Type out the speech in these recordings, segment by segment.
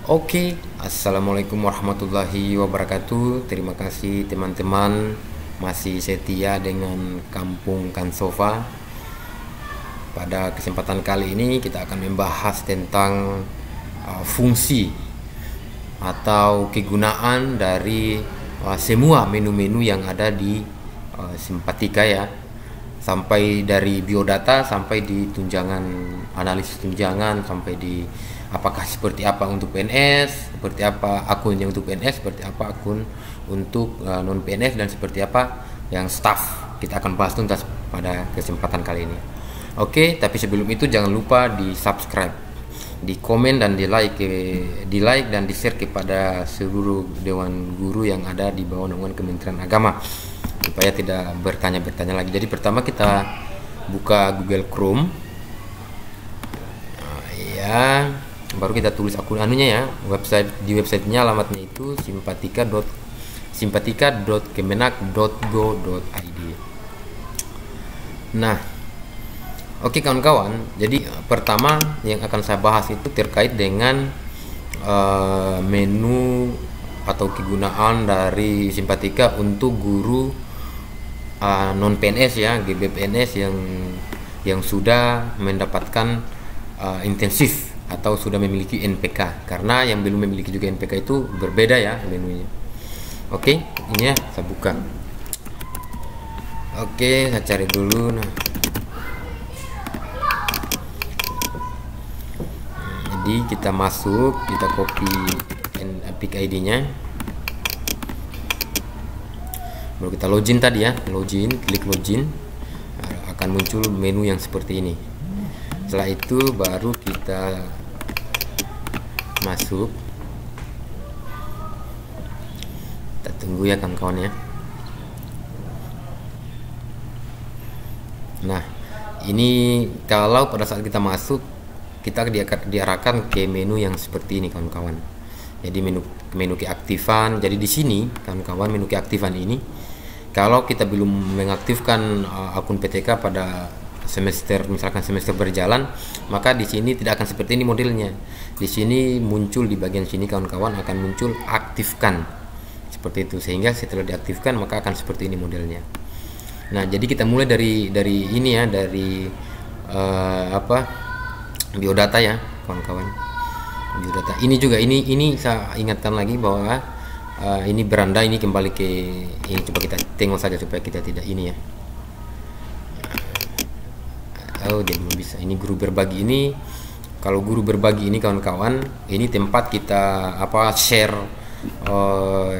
Oke, assalamualaikum warahmatullahi wabarakatuh. Terima kasih teman-teman masih setia dengan Kampung Kansova. Pada kesempatan kali ini kita akan membahas tentang fungsi atau kegunaan dari semua menu-menu yang ada di Simpatika ya, sampai dari biodata sampai di tunjangan, analisis tunjangan, sampai di apakah seperti apa untuk PNS, seperti apa akun yang untuk PNS, seperti apa akun untuk non PNS, dan seperti apa yang staff. Kita akan bahas tuntas pada kesempatan kali ini. Oke, tapi sebelum itu jangan lupa di subscribe, di komen, dan di like dan di share kepada seluruh dewan guru yang ada di bawah naungan Kementerian Agama, supaya tidak bertanya-bertanya lagi. Jadi pertama kita buka Google Chrome, ya, baru kita tulis akun anunya ya, websitenya, alamatnya itu simpatika.kemenak.go.id. Nah, oke kawan-kawan, jadi pertama yang akan saya bahas itu terkait dengan menu atau kegunaan dari Simpatika untuk guru non PNS ya, GBPNS yang sudah mendapatkan intensif atau sudah memiliki NPK. Karena yang belum memiliki juga NPK itu berbeda ya menunya. Oke, ini ya saya buka. Oke, saya cari dulu. Nah, jadi kita masuk, kita copy Epic ID-nya, baru kita login tadi ya, klik login, akan muncul menu yang seperti ini. Setelah itu baru kita masuk, kita tunggu ya kawan-kawan ya. Nah, ini kalau pada saat kita masuk, kita diarahkan ke menu yang seperti ini kawan-kawan. Jadi menu keaktifan. Jadi di sini kawan-kawan, menu keaktifan ini, kalau kita belum mengaktifkan akun PTK pada misalkan semester berjalan, maka di sini tidak akan seperti ini modelnya. Di sini muncul di bagian sini kawan-kawan akan muncul aktifkan seperti itu, sehingga setelah diaktifkan maka akan seperti ini modelnya. Nah, jadi kita mulai dari ini ya, dari biodata ya kawan-kawan. Biodata ini juga ini saya ingatkan lagi bahwa ini beranda, ini kembali ke ini, coba kita tengok saja supaya kita tidak ini ya. Oh, dia belum bisa. Ini guru berbagi ini. Kalau guru berbagi ini kawan-kawan, ini tempat kita share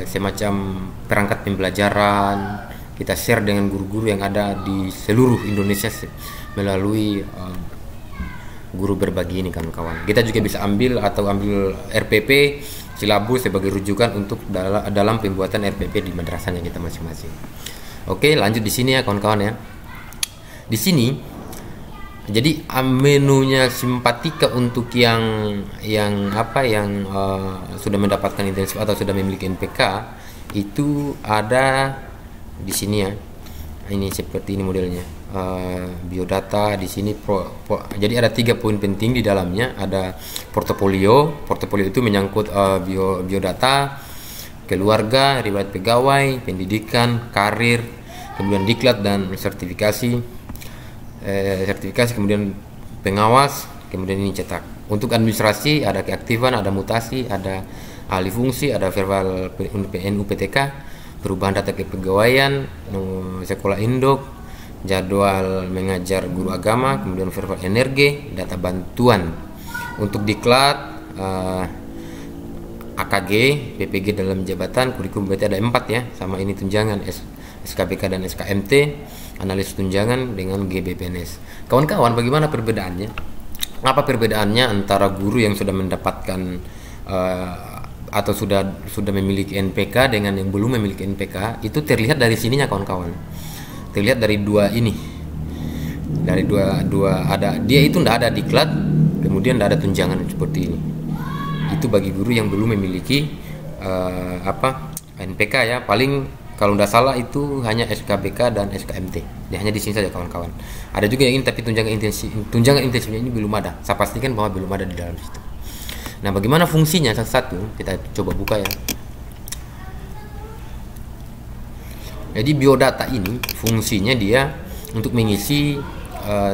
semacam perangkat pembelajaran. Kita share dengan guru-guru yang ada di seluruh Indonesia melalui guru berbagi ini kawan-kawan. Kita juga bisa ambil RPP silabus sebagai rujukan untuk dalam pembuatan RPP di madrasahnya kita masing-masing. Oke, lanjut di sini ya kawan-kawan ya. Di sini jadi menunya Simpatika untuk yang sudah mendapatkan intensif atau sudah memiliki NPK itu ada di sini ya. Ini seperti ini modelnya. Biodata di sini jadi ada 3 poin penting di dalamnya. Ada portofolio itu menyangkut biodata, keluarga, riwayat pegawai, pendidikan, karir, kemudian diklat dan sertifikasi, kemudian pengawas, kemudian ini cetak. Untuk administrasi ada keaktifan, ada mutasi, ada alih fungsi, ada verbal PNU PTK, perubahan data kepegawaian, sekolah induk, jadwal mengajar guru agama, kemudian verbal energi, data bantuan. Untuk diklat, AKG, PPG dalam jabatan, kurikulum berarti ada 4 ya, sama ini tunjangan SKBK dan SKMT, analisis tunjangan dengan GBPNS. Kawan-kawan, bagaimana perbedaannya? Apa perbedaannya antara guru yang sudah mendapatkan atau sudah memiliki NPK dengan yang belum memiliki NPK? Itu terlihat dari sininya kawan-kawan. Terlihat dari dua ini. Dari dua ada, dia itu tidak ada diklat, kemudian tidak ada tunjangan seperti ini. Itu bagi guru yang belum memiliki NPK ya. Paling kalau tidak salah itu hanya SKBK dan SKMT. Dia hanya di sini saja kawan-kawan. Ada juga yang ini tapi tunjangan intensifnya ini belum ada. Saya pastikan bahwa belum ada di dalam situ. Nah, bagaimana fungsinya satu-satu? Kita coba buka ya. Jadi biodata ini fungsinya dia untuk mengisi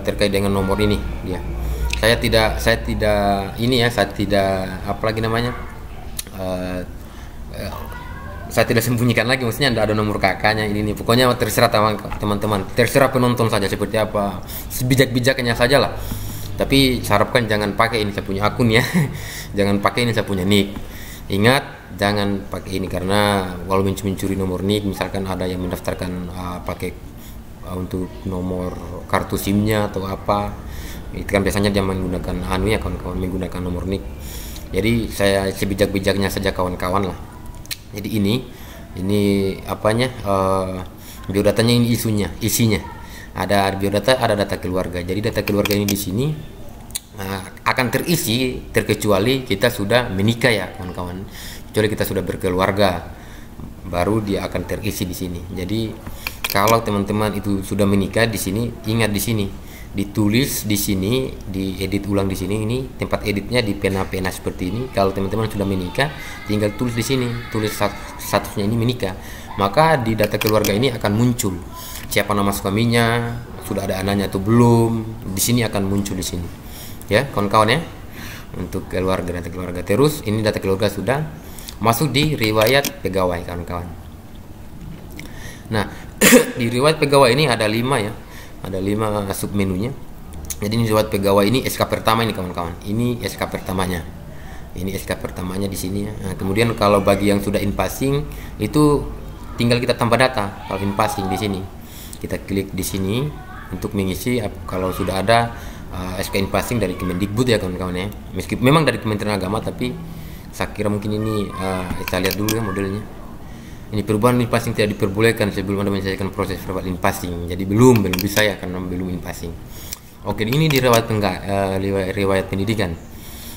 terkait dengan nomor ini dia. Saya tidak apa lagi namanya? Saya tidak sembunyikan lagi, maksudnya tidak ada nomor kakaknya ini. Pokoknya terserah teman-teman, terserah penonton saja seperti apa, sebijak-bijaknya saja lah. Tapi saya harapkan jangan pakai ini saya punya akun ya. Jangan pakai ini saya punya nick. Ingat, jangan pakai ini karena walau mencuri nomor nick, misalkan ada yang mendaftarkan pakai untuk nomor kartu SIM-nya atau apa, itu kan biasanya dia menggunakan kawan-kawan menggunakan nomor nick. Jadi saya sebijak-bijaknya saja kawan-kawan lah. Jadi ini apanya, biodatanya ini isinya ada biodata, ada data keluarga. Jadi data keluarga ini di sini akan terisi terkecuali kita sudah menikah ya kawan-kawan. Kecuali kita sudah berkeluarga, baru dia akan terisi di sini. Jadi kalau teman-teman itu sudah menikah, di sini ingat, di sini ditulis, di sini diedit ulang, di sini ini tempat editnya di pena-pena seperti ini. Kalau teman-teman sudah menikah, tinggal tulis di sini, tulis statusnya ini menikah. Maka di data keluarga ini akan muncul siapa nama suaminya, sudah ada anaknya atau belum. Di sini akan muncul di sini. Ya, kawan-kawan ya. Untuk data keluarga. Terus ini data keluarga sudah masuk di riwayat pegawai kawan-kawan. Nah, di riwayat pegawai ini ada 5 ya. Ada 5 submenunya. Jadi ini riwayat pegawai ini SK pertama ini kawan-kawan. Ini SK pertamanya. Ini SK pertamanya di sini ya. Nah, kemudian kalau bagi yang sudah in passing itu tinggal kita tambah data. Kalau in passing di sini kita klik di sini untuk mengisi kalau sudah ada SK in passing dari Kemendikbud ya kawan-kawan ya. Meskipun memang dari Kementerian Agama, tapi saya kira mungkin ini kita lihat dulu ya modelnya. Ini perubahan in passing tidak diperbolehkan sebelum Anda menyelesaikan proses verbal in passing. Jadi belum bisa ya karena belum in passing. Oke, ini di riwayat pendidikan.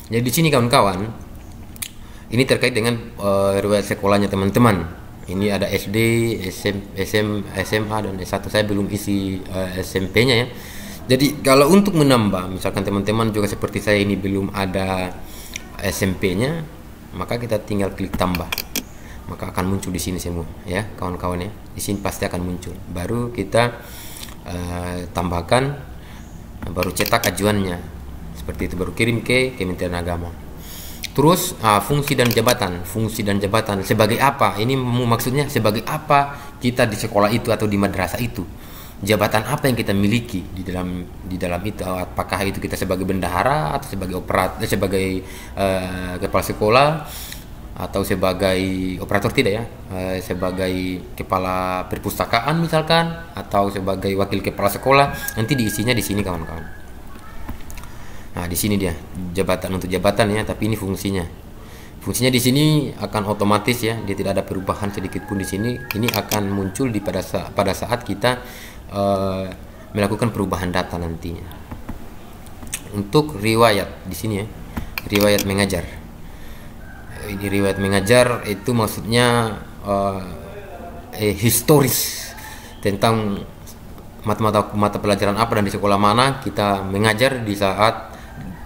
Jadi di sini kawan-kawan, ini terkait dengan riwayat sekolahnya teman-teman. Ini ada SD, SMA dan S1. Saya belum isi SMP-nya ya. Jadi kalau untuk menambah, misalkan teman-teman juga seperti saya ini belum ada SMP-nya, maka kita tinggal klik tambah. Maka akan muncul di sini semua ya kawan-kawan ya. Di sini pasti akan muncul. Baru kita tambahkan, baru cetak ajuannya. Seperti itu, baru kirim ke Kementerian Agama. Terus fungsi dan jabatan sebagai apa? Ini maksudnya sebagai apa kita di sekolah itu atau di madrasah itu? Jabatan apa yang kita miliki di dalam itu? Apakah itu kita sebagai bendahara atau sebagai sebagai kepala sekolah atau sebagai operator, tidak ya, sebagai kepala perpustakaan misalkan, atau sebagai wakil kepala sekolah, nanti diisinya di sini kawan-kawan. Nah, di sini dia jabatan untuk jabatan ya, tapi ini fungsinya di sini akan otomatis ya, dia tidak ada perubahan sedikit pun di sini. Ini akan muncul pada saat kita melakukan perubahan data nantinya. Untuk riwayat di sini ya, riwayat mengajar. Ini riwayat mengajar itu maksudnya historis tentang mata pelajaran apa dan di sekolah mana kita mengajar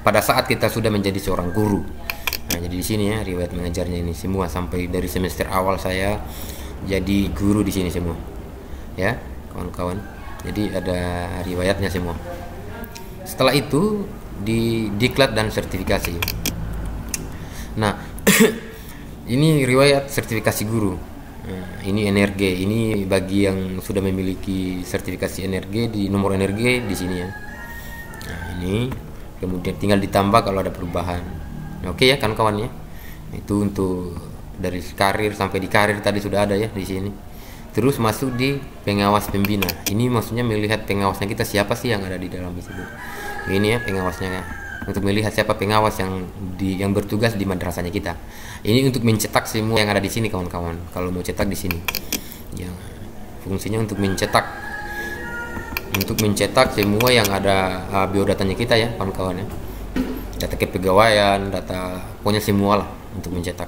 pada saat kita sudah menjadi seorang guru. Nah, jadi di sini ya riwayat mengajarnya ini semua sampai dari semester awal saya jadi guru di sini semua. Ya, kawan-kawan. Jadi ada riwayatnya semua. Setelah itu di diklat dan sertifikasi. Nah, ini riwayat sertifikasi guru. Nah, ini NRG. Ini bagi yang sudah memiliki sertifikasi NRG, di nomor NRG di sini ya. Nah, ini kemudian tinggal ditambah kalau ada perubahan. Oke ya kawan-kawan ya. Itu untuk dari karir sampai di karir tadi sudah ada ya di sini. Terus masuk di pengawas pembina. Ini maksudnya melihat pengawasnya kita siapa sih yang ada di dalam itu. Ini ya pengawasnya ya. Untuk melihat siapa pengawas yang bertugas di madrasahnya kita. Ini untuk mencetak semua yang ada di sini kawan-kawan. Kalau mau cetak di sini, ya, fungsinya untuk mencetak semua yang ada biodatanya kita ya kawan-kawan ya. Data kepegawaian, data pokoknya semua lah untuk mencetak.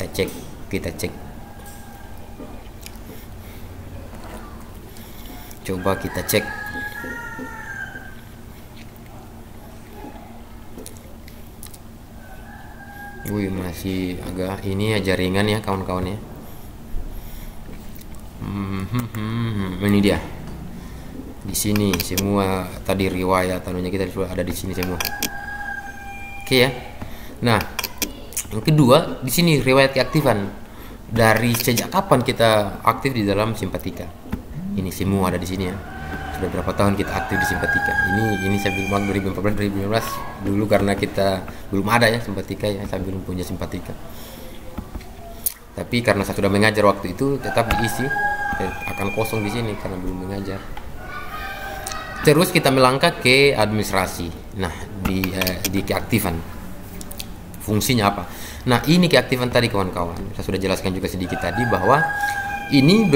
Kita cek. Coba kita cek. Wih, masih agak ini ya, jaringan ya kawan-kawan ya. Ini dia. Di sini semua tadi riwayat tanunya kita sudah ada di sini semua. Oke ya. Nah, yang kedua di sini riwayat keaktifan. Dari sejak kapan kita aktif di dalam Simpatika? Ini semua ada di sini ya. Sudah berapa tahun kita aktif di Simpatika? Ini saya bilang 2014 2015 dulu, karena kita belum ada ya Simpatika ya, saya belum punya Simpatika. Tapi karena saya sudah mengajar waktu itu, tetap diisi, akan kosong di sini karena belum mengajar. Terus kita melangkah ke administrasi. Nah, di keaktifan fungsinya apa? Nah, ini keaktifan tadi kawan-kawan, saya sudah jelaskan juga sedikit tadi bahwa ini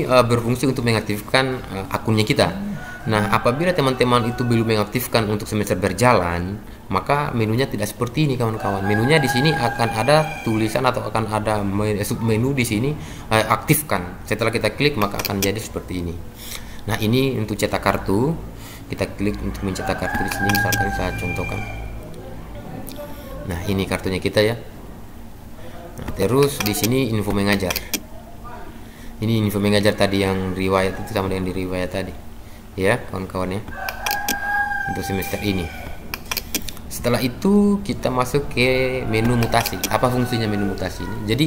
berfungsi untuk mengaktifkan akunnya kita. Nah, apabila teman-teman itu belum mengaktifkan untuk semester berjalan, maka menunya tidak seperti ini kawan-kawan. Menunya di sini akan ada tulisan atau akan ada submenu di sini, aktifkan. Setelah kita klik maka akan jadi seperti ini. Nah, ini untuk cetak kartu. Kita klik untuk mencetak kartu di sini, misalkan saya contohkan. Nah, ini kartunya kita ya. Nah, terus di sini info mengajar. Ini info mengajar tadi yang riwayat itu sama dengan di riwayat tadi. Ya, kawan-kawan ya. Untuk semester ini. Setelah itu kita masuk ke menu mutasi. Apa fungsinya menu mutasi ini? Jadi,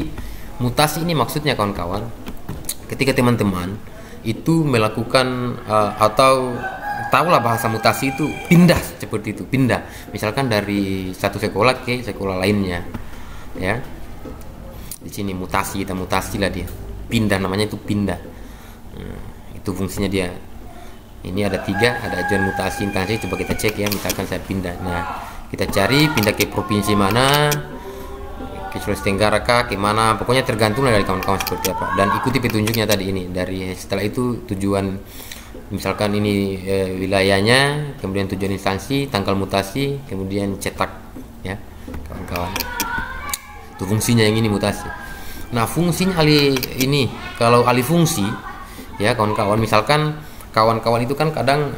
mutasi ini maksudnya kawan-kawan, ketika teman-teman itu melakukan atau tahulah bahasa mutasi itu pindah, seperti itu, pindah. Misalkan dari satu sekolah ke sekolah lainnya. Ya. Di sini mutasi, kita mutasi lah dia. Pindah, namanya itu pindah. Nah, itu fungsinya dia. Ini ada 3, ada ajuan mutasi instansi. Coba kita cek ya, misalkan saya pindah. Nah, kita cari pindah ke provinsi mana, ke Sulawesi Tenggara kah, ke mana, pokoknya tergantung dari kawan-kawan seperti apa. Dan ikuti petunjuknya tadi ini. Dari setelah itu tujuan, misalkan ini wilayahnya, kemudian tujuan instansi, tanggal mutasi, kemudian cetak ya kawan-kawan. Itu fungsinya yang ini mutasi. Nah, fungsinya ini kalau alih fungsi ya kawan-kawan, misalkan kawan-kawan itu kan kadang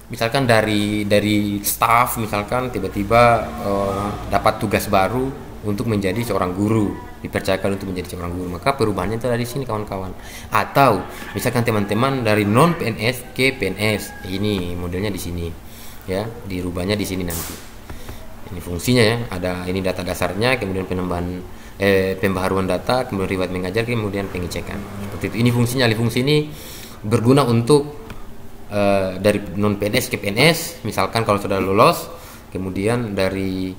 misalkan dari staff misalkan tiba-tiba dapat tugas baru untuk menjadi seorang guru, dipercayakan untuk menjadi seorang guru, maka perubahannya itu ada di sini kawan-kawan. Atau misalkan teman-teman dari non PNS ke PNS, ini modelnya di sini ya, dirubahnya di sini nanti. Ini fungsinya ya, ada ini data dasarnya, kemudian penambahan pembaharuan data, kemudian riwayat mengajar, kemudian pengecekan. Seperti itu. Ini fungsinya. Alih fungsi ini berguna untuk dari non PNS ke PNS, misalkan kalau sudah lolos, kemudian dari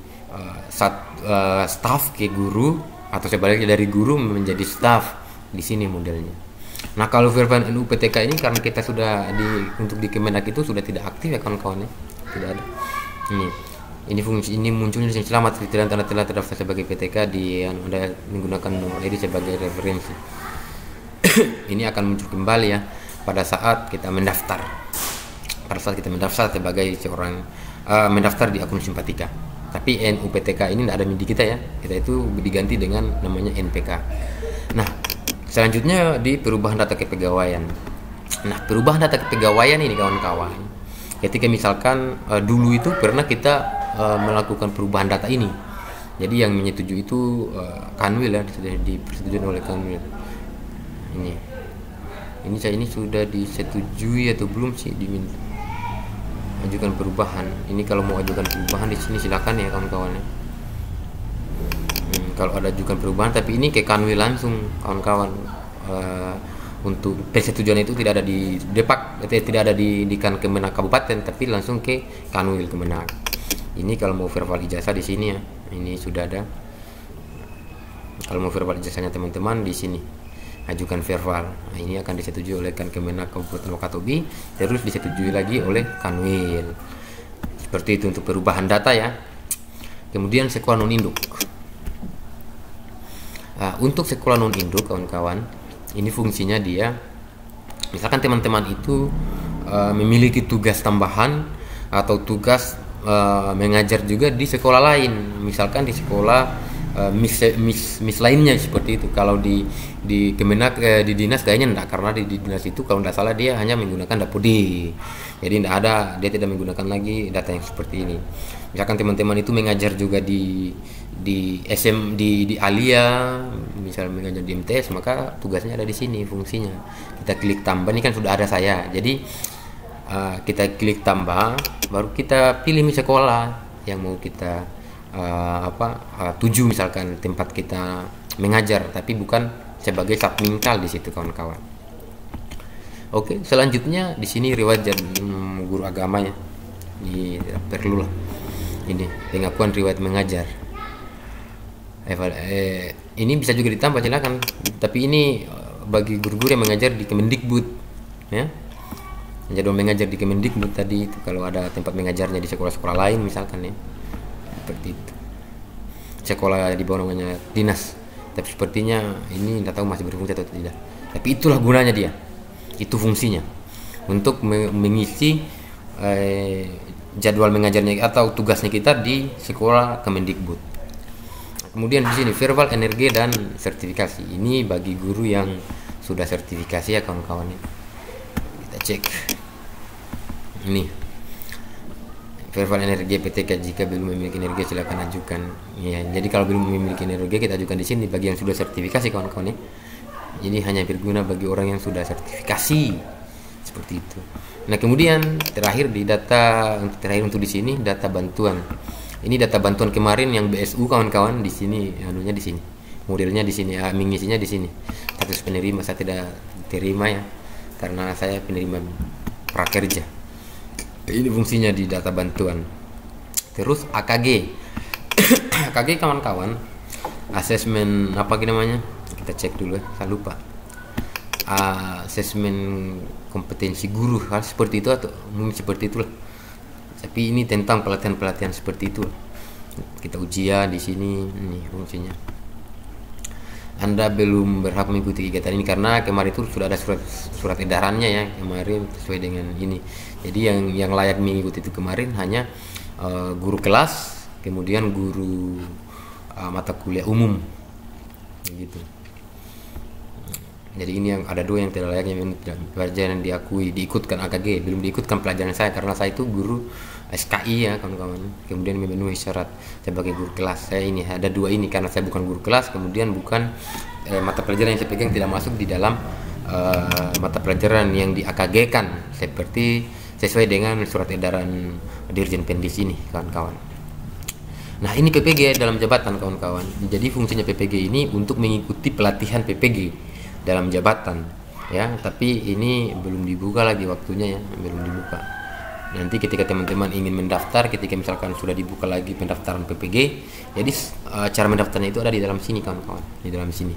staff ke guru, atau sebaliknya dari guru menjadi staff. Di sini modelnya. Nah, kalau Verban NUPTK ini karena kita sudah untuk di Kemenak itu sudah tidak aktif ya kawan-kawan ya, tidak ada. Ini fungsi ini munculnya di selamat kriteria tanda-tanda terdaftar sebagai PTK di Anda menggunakan nomor ini sebagai referensi. Ini akan muncul kembali ya pada saat kita mendaftar. Pada saat kita mendaftar sebagai seorang mendaftar di akun Simpatika. Tapi NUPTK ini tidak ada di kita ya. Kita itu diganti dengan namanya NPK. Nah, selanjutnya di perubahan data kepegawaian. Nah, perubahan data kepegawaian ini kawan-kawan, ketika misalkan dulu itu pernah kita melakukan perubahan data ini. Jadi yang menyetujui itu Kanwil ya, sudah dipersetujukan oleh Kanwil. Ini sudah disetujui atau belum sih diminta ajukan perubahan. Ini kalau mau ajukan perubahan di sini silakan ya kawan-kawan ya. Kalau ada ajukan perubahan, tapi ini ke Kanwil langsung kawan-kawan. Untuk persetujuan itu tidak ada di Depak, tidak ada di Kemenak Kabupaten, tapi langsung ke Kanwil Kemenak. Ini kalau mau verbal ijazah di sini ya, ini sudah ada. Kalau mau verbal ijazahnya teman-teman di sini ajukan verbal. Nah, ini akan disetujui oleh Kemenak Kabupaten Wakatobi, terus disetujui lagi oleh Kanwil. Seperti itu untuk perubahan data ya. Kemudian sekolah non induk. Untuk sekolah non induk kawan-kawan, ini fungsinya dia, misalkan teman-teman itu memiliki tugas tambahan atau tugas mengajar juga di sekolah lain, misalkan di sekolah mis lainnya seperti itu. Kalau di Kemenak di dinas kayaknya enggak, karena di dinas itu kalau tidak salah dia hanya menggunakan Dapodi, jadi dia tidak menggunakan lagi data yang seperti ini. Misalkan teman-teman itu mengajar juga di di di Alia, misalnya mengajar di MTS, maka tugasnya ada di sini fungsinya. Kita klik tambah, ini kan sudah ada saya. Jadi kita klik tambah, baru kita pilih sekolah yang mau kita tuju, misalkan tempat kita mengajar, tapi bukan sebagai submingkal di situ kawan-kawan. Oke, selanjutnya di sini riwayat guru agamanya. Ini perlu lah. Ini pengakuan riwayat mengajar. Ini bisa juga ditambah, silakan. Tapi ini bagi guru-guru yang mengajar di Kemendikbud, ya. Jadwal mengajar di Kemendikbud tadi itu, kalau ada tempat mengajarnya di sekolah-sekolah lain misalkan, ya. Seperti itu. Sekolah di bawah namanya dinas. Tapi sepertinya ini tidak tahu masih berfungsi atau tidak. Tapi itulah gunanya dia. Itu fungsinya untuk mengisi jadwal mengajarnya atau tugasnya kita di sekolah Kemendikbud. Kemudian di sini verbal, energi, dan sertifikasi. Ini bagi guru yang sudah sertifikasi ya kawan-kawan. Kita cek. Ini verbal, energi, PTK. Jika belum memiliki energi silakan ajukan. Ya, jadi kalau belum memiliki energi kita ajukan di sini bagi yang sudah sertifikasi kawan-kawan ya. Jadi hanya berguna bagi orang yang sudah sertifikasi seperti itu. Nah, kemudian terakhir untuk di sini data bantuan. Ini data bantuan kemarin yang BSU kawan-kawan, di sini anunya di sini. Modelnya di sini, mengisinya di sini. Status penerima saya tidak terima ya, karena saya penerima prakerja. Ini fungsinya di data bantuan. Terus AKG. AKG kawan-kawan, asesmen apa namanya? Kita cek dulu ya, saya lupa. Asesmen kompetensi guru, hal seperti itu atau seperti itulah. Tapi ini tentang pelatihan-pelatihan seperti itu. Kita ujian di sini, ini fungsinya. Anda belum berhak mengikuti kegiatan ini karena kemarin itu sudah ada surat edarannya ya, kemarin sesuai dengan ini. Jadi yang layak mengikuti itu kemarin hanya guru kelas, kemudian guru mata kuliah umum, gitu. Jadi ini yang ada dua yang tidak layaknya pelajaran diikutkan AKG, belum diikutkan pelajaran saya karena saya itu guru SKI ya kawan-kawan. Kemudian memenuhi syarat sebagai guru kelas. Saya ini ada dua ini karena saya bukan guru kelas, kemudian bukan mata pelajaran yang saya pegang tidak masuk di dalam mata pelajaran yang di AKG-kan seperti sesuai dengan surat edaran Dirjen Pendis ini kawan-kawan. Nah, ini PPG dalam jabatan kawan-kawan. Jadi fungsinya PPG ini untuk mengikuti pelatihan PPG dalam jabatan ya, tapi ini belum dibuka lagi waktunya ya, belum dibuka. Nanti ketika teman-teman ingin mendaftar, ketika misalkan sudah dibuka lagi pendaftaran PPG, jadi cara mendaftarnya itu ada di dalam sini kawan-kawan, di dalam sini.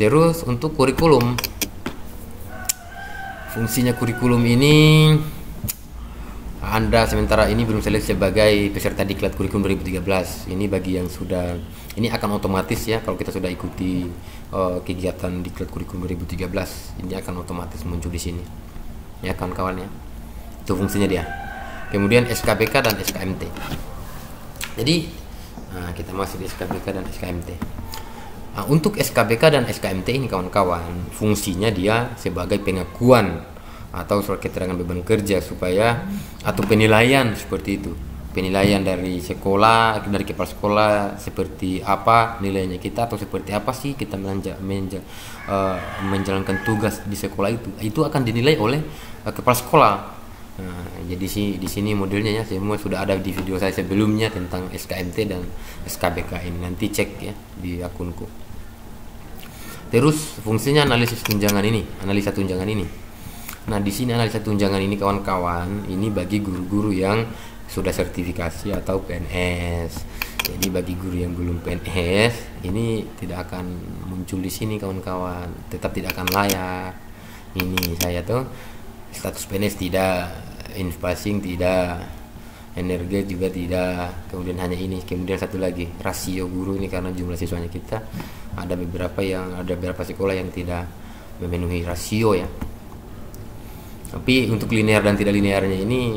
Terus untuk kurikulum, fungsinya kurikulum ini Anda sementara ini belum seleksi sebagai peserta diklat kurikulum 2013. Ini bagi yang sudah, ini akan otomatis ya kalau kita sudah ikuti kegiatan diklat kurikulum 2013, ini akan otomatis muncul di sini. Ya kawan-kawan ya. Itu fungsinya dia. Kemudian SKBK dan SKMT. Jadi kita masuk di SKBK dan SKMT. Untuk SKBK dan SKMT ini kawan-kawan, fungsinya dia sebagai pengakuan atau surat keterangan beban kerja supaya atau penilaian seperti itu, penilaian dari sekolah, dari kepala sekolah seperti apa nilainya kita, atau seperti apa sih kita menjalankan tugas di sekolah itu akan dinilai oleh kepala sekolah. Nah, jadi di sini modelnya ya, semua sudah ada di video saya sebelumnya tentang SKMT dan SKBK ini, nanti cek ya di akunku. Terus fungsinya analisis tunjangan ini, analisa tunjangan ini. Nah, di sini analisa tunjangan ini kawan-kawan, ini bagi guru-guru yang sudah sertifikasi atau PNS. Jadi bagi guru yang belum PNS, ini tidak akan muncul di sini kawan-kawan, tetap tidak akan layak. Ini saya tuh status PNS tidak, infasing tidak, energi juga tidak. Kemudian hanya ini. Kemudian satu lagi, rasio guru ini karena jumlah siswanya kita ada beberapa sekolah yang tidak memenuhi rasio ya. Tapi untuk linear dan tidak linearnya ini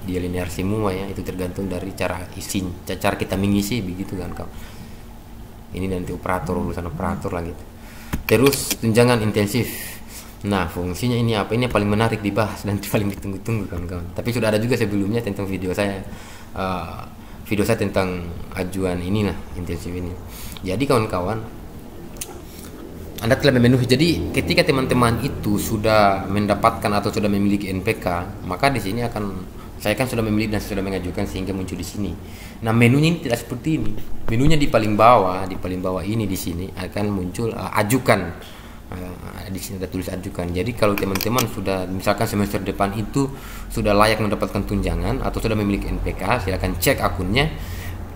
dia linear semua ya, itu tergantung dari cara kita mengisi begitu kan kau. Ini nanti urusan operator lah gitu. Terus tunjangan intensif. Nah, fungsinya ini apa? Ini yang paling menarik dibahas dan paling ditunggu-tunggu kawan-kawan. Tapi sudah ada juga sebelumnya tentang video saya video saya tentang ajuan inilah intensif ini. Jadi kawan-kawan, Anda telah memenuhi. Jadi ketika teman-teman itu sudah mendapatkan atau sudah memiliki NPK, maka di sini saya kan sudah memiliki dan sudah mengajukan sehingga muncul di sini. Nah, menunya ini tidak seperti ini. Menunya di paling bawah ini di sini akan muncul ajukan. Di sini ada tulis ajukan. Jadi kalau teman-teman sudah misalkan semester depan itu sudah layak mendapatkan tunjangan atau sudah memiliki NPK, silakan cek akunnya.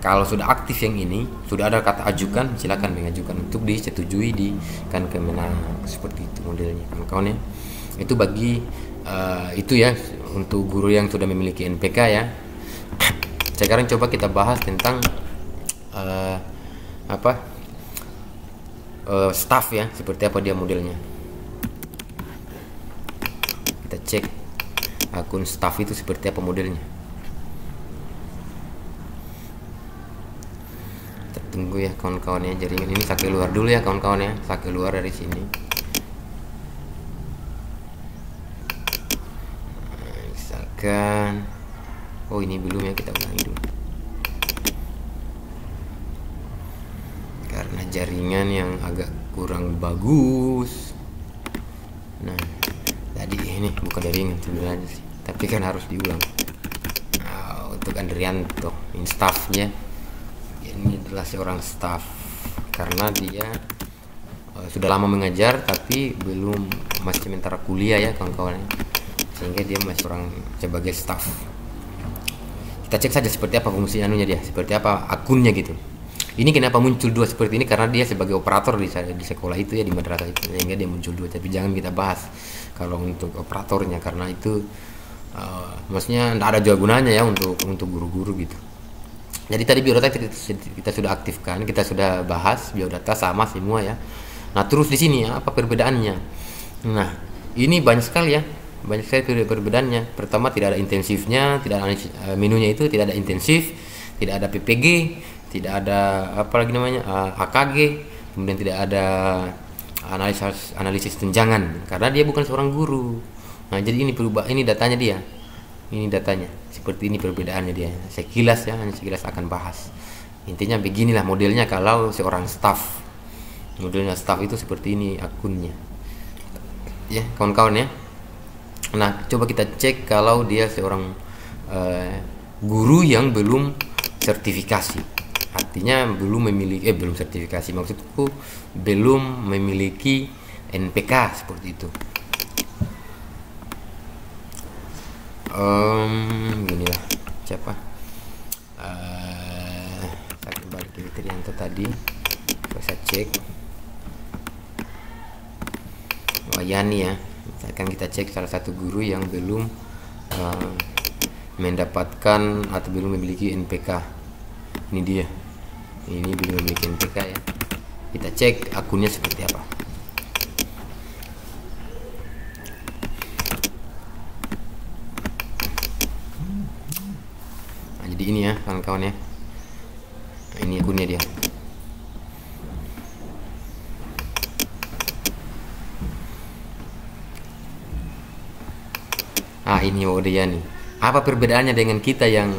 Kalau sudah aktif yang ini, sudah ada kata ajukan, silakan mengajukan untuk disetujui di Kemenang. Seperti itu modelnya, kawan-kawan ya. Itu bagi itu ya untuk guru yang sudah memiliki NPK ya. Sekarang coba kita bahas tentang staff ya, seperti apa dia modelnya. Kita cek akun staff itu seperti apa modelnya. Kita tunggu ya kawan-kawan ya, jaringan ini saya keluar dulu ya kawan-kawan ya, saya keluar dari sini. Misalkan ini belum ya, kita ulangi dulu karena jaringan yang agak kurang bagus. Nah, tadi ini bukan jaringan sebenarnya sih, tapi kan harus diulang. Untuk Andrianto, ini staffnya, ini adalah seorang staff karena dia sudah lama mengajar tapi masih sementara kuliah ya kawan-kawan, sehingga dia masih sebagai staff. Kita cek saja seperti apa fungsi anunya dia, seperti apa akunnya gitu. Ini kenapa muncul dua seperti ini, karena dia sebagai operator di sekolah itu ya, di madrasah itu, sehingga dia muncul dua. Tapi jangan kita bahas kalau untuk operatornya, karena itu maksudnya tidak ada juga gunanya ya untuk guru-guru gitu. Jadi tadi biodata kita sudah aktifkan, kita sudah bahas biodata sama semua ya. Nah, terus di sini apa perbedaannya? Nah, ini banyak sekali ya, banyak sekali perbedaannya. Pertama, tidak ada intensifnya, tidak ada menunya itu tidak ada intensif, tidak ada PPG, tidak ada AKG, kemudian tidak ada analisis tunjangan karena dia bukan seorang guru. Nah, jadi ini datanya dia. Ini datanya. Seperti ini perbedaannya dia. Sekilas ya, hanya sekilas akan bahas. Intinya beginilah modelnya kalau seorang staff. Modelnya staff itu seperti ini akunnya. Ya, kawan-kawan ya. Nah, coba kita cek kalau dia seorang guru yang belum sertifikasi. Artinya belum sertifikasi, maksudku belum memiliki NPK seperti itu. Ginilah siapa? Saya kembali ke Trianto tadi, saya cek. Yani ya, misalkan kita cek salah satu guru yang belum mendapatkan atau belum memiliki NPK. Ini dia. Ini belum memiliki NPK ya. Kita cek akunnya seperti apa. Nah, jadi ini ya kawan-kawan ya. Nah, ini akunnya dia. Ini dia nih. Apa perbedaannya dengan kita yang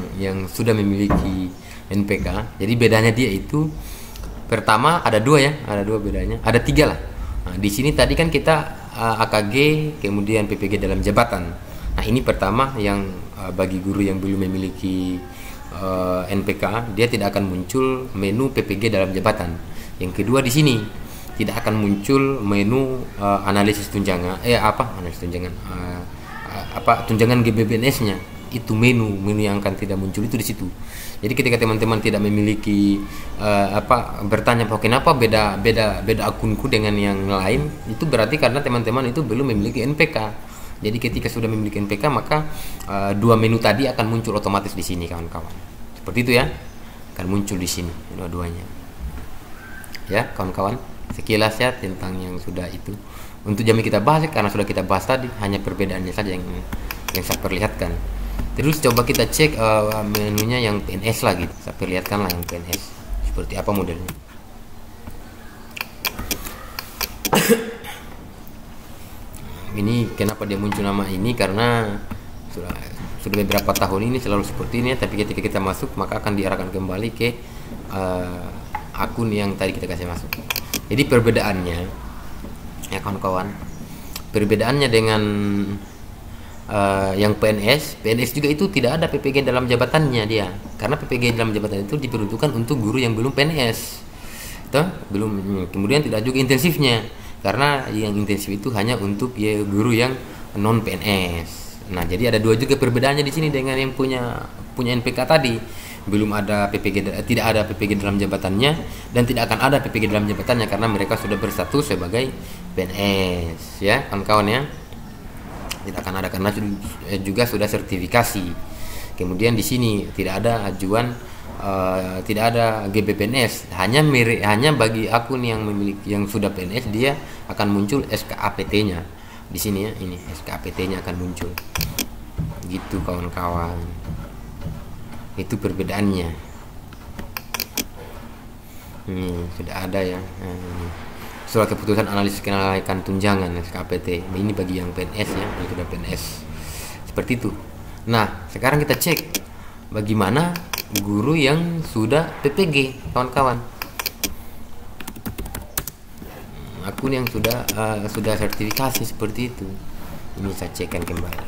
sudah memiliki NPK? Jadi bedanya dia itu pertama ada dua ya, ada dua bedanya, ada tiga lah. Nah, di sini tadi kan kita AKG kemudian PPG dalam jabatan. Nah, ini pertama yang bagi guru yang belum memiliki NPK, dia tidak akan muncul menu PPG dalam jabatan. Yang kedua di sini tidak akan muncul menu analisis tunjangan, tunjangan GBBNS-nya. Itu menu yang akan tidak muncul itu di situ. Jadi ketika teman-teman tidak memiliki bertanya kenapa beda akunku dengan yang lain, itu berarti karena teman-teman itu belum memiliki NPK. Jadi ketika sudah memiliki NPK, maka dua menu tadi akan muncul otomatis di sini kawan-kawan. Seperti itu ya, akan muncul di sini dua-duanya. Ya kawan-kawan, sekilas ya tentang yang sudah itu. Untuk jam kita bahas karena sudah kita bahas tadi, hanya perbedaannya saja yang saya perlihatkan. Terus coba kita cek menunya yang PNS lagi. Saya perlihatkan lah yang PNS seperti apa modelnya. Ini kenapa dia muncul nama ini, karena sudah beberapa tahun ini selalu seperti ini, tapi ketika kita masuk maka akan diarahkan kembali ke akun yang tadi kita kasih masuk. Jadi perbedaannya ya kawan-kawan, perbedaannya dengan yang PNS juga itu tidak ada PPG dalam jabatannya dia, karena PPG dalam jabatan itu diperuntukkan untuk guru yang belum PNS, belum, kemudian tidak juga intensifnya, karena yang intensif itu hanya untuk ya guru yang non PNS. Nah, jadi ada dua juga perbedaannya di sini dengan yang punya NPK tadi. Belum ada PPG, tidak ada PPG dalam jabatannya, dan tidak akan ada PPG dalam jabatannya karena mereka sudah berstatus sebagai PNS, ya kawan-kawan ya. Tidak akan ada karena juga sudah sertifikasi. Kemudian di sini tidak ada ajuan, tidak ada GBPNS, hanya bagi akun yang memiliki yang sudah PNS dia akan muncul SKAPT-nya. Di sini ya, ini SKAPT-nya akan muncul. Gitu kawan-kawan. Itu perbedaannya. Ini sudah ada ya. Surat keputusan analisis kenaikan tunjangan SKAPT. Ini bagi yang PNS ya, yang sudah PNS. Seperti itu. Nah, sekarang kita cek bagaimana guru yang sudah PPG, kawan-kawan. Akun yang sudah sertifikasi seperti itu. Ini saya cekkan kembali.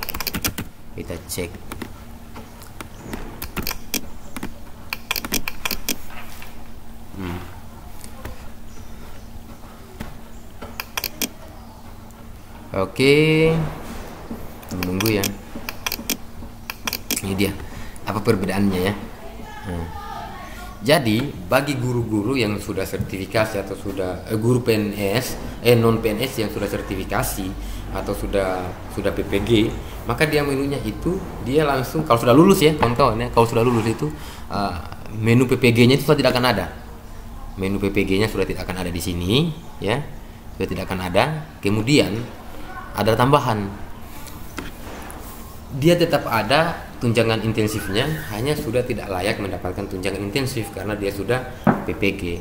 Kita cek. Oke, menunggu ya. Ini dia apa perbedaannya ya. Jadi bagi guru-guru yang sudah sertifikasi atau sudah guru PNS non PNS yang sudah sertifikasi atau sudah PPG, maka dia menunya itu dia langsung kalau sudah lulus ya kawan-kawan ya, kalau sudah lulus itu menu PPG-nya itu sudah tidak akan ada. Menu PPG-nya sudah tidak akan ada di sini ya, sudah tidak akan ada. Kemudian ada tambahan, dia tetap ada tunjangan intensifnya, hanya sudah tidak layak mendapatkan tunjangan intensif karena dia sudah PPG.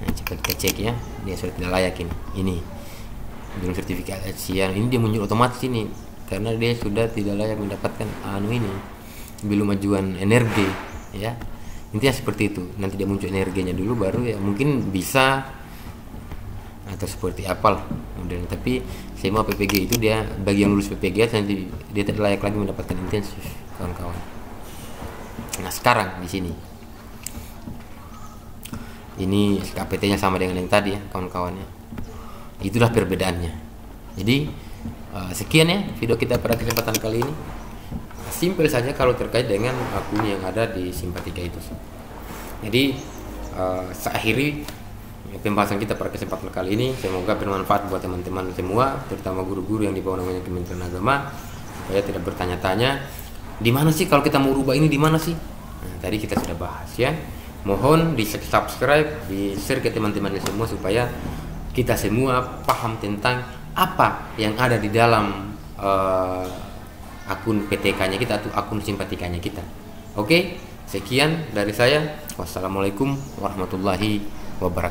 Nah, coba kita cek ya, dia sudah tidak layak ini belum sertifikasi. Ini dia muncul otomatis ini karena dia sudah tidak layak mendapatkan ini, belum ajuan energi ya. Intinya seperti itu. Nanti dia muncul energinya dulu baru ya mungkin bisa atau seperti apalah kemudian, tapi semua PPG itu dia bagi yang lulus PPG nanti dia tidak layak lagi mendapatkan intensif kawan-kawan. Nah, sekarang di sini ini SKPT-nya sama dengan yang tadi ya kawan-kawan ya. Itulah perbedaannya. Jadi sekian ya video kita pada kesempatan kali ini. Simpel saja kalau terkait dengan akun yang ada di Simpatika itu. Jadi saya akhiri pembahasan kita pada kesempatan kali ini. Semoga bermanfaat buat teman-teman semua, terutama guru-guru yang di bawah naungan Kementerian Agama, supaya tidak bertanya-tanya di mana sih kalau kita mau rubah ini, di mana sih. Nah, tadi kita sudah bahas ya. Mohon di subscribe, di share ke teman-teman semua supaya kita semua paham tentang apa yang ada di dalam akun PTK-nya kita atau akun Simpatikanya kita. Oke, sekian dari saya. Wassalamualaikum warahmatullahi wabarakatuh.